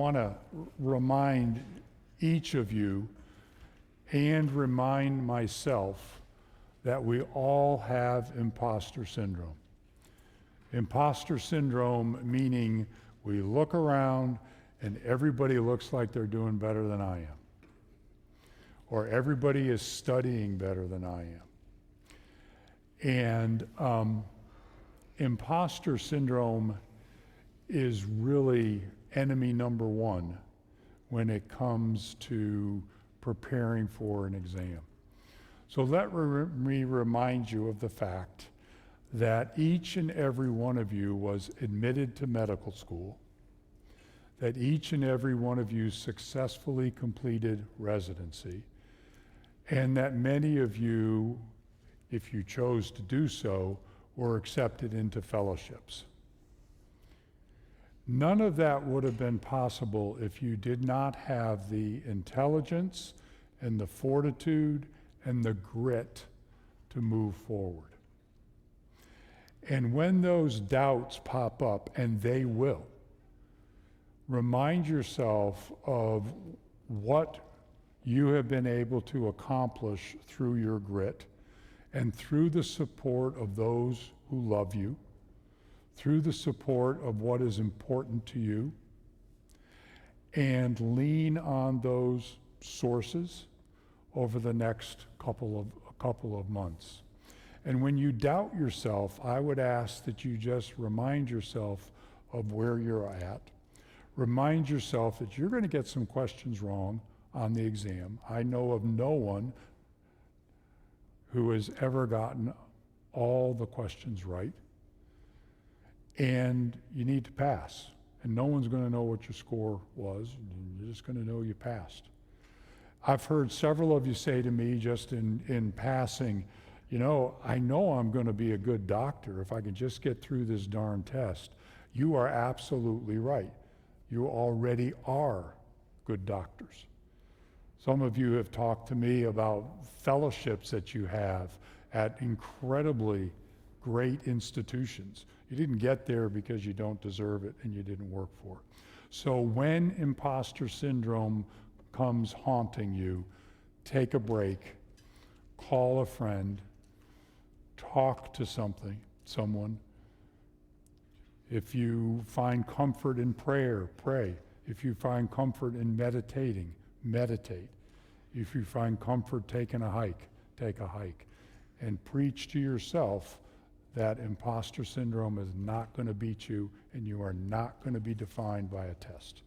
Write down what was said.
want to remind each of you and remind myself that we all have imposter syndrome. Imposter syndrome meaning we look around and everybody looks like they're doing better than I am. Or everybody is studying better than I am. And imposter syndrome is really enemy number one when it comes to preparing for an exam. So let me remind you of the fact that each and every one of you was admitted to medical school, that each and every one of you successfully completed residency, and that many of you, if you chose to do so, were accepted into fellowships. None of that would have been possible if you did not have the intelligence and the fortitude and the grit to move forward. And when those doubts pop up, and they will, remind yourself of what you have been able to accomplish through your grit and through the support of those who love you, through the support of what is important to you, and lean on those sources over the next couple of months. And when you doubt yourself, I would ask that you just remind yourself of where you're at. Remind yourself that you're going to get some questions wrong on the exam. I know of no one who has ever gotten all the questions right. And you need to pass. And no one's going to know what your score was. You're just going to know you passed. I've heard several of you say to me just in passing, you know I'm going to be a good doctor if I can just get through this darn test. You are absolutely right. You already are good doctors. Some of you have talked to me about fellowships that you have at incredibly great institutions. You didn't get there because you don't deserve it and you didn't work for it. So when imposter syndrome comes haunting you, take a break, call a friend, talk to someone. If you find comfort in prayer, pray. If you find comfort in meditating, meditate. If you find comfort taking a hike, take a hike. And preach to yourself that imposter syndrome is not going to beat you and you are not going to be defined by a test.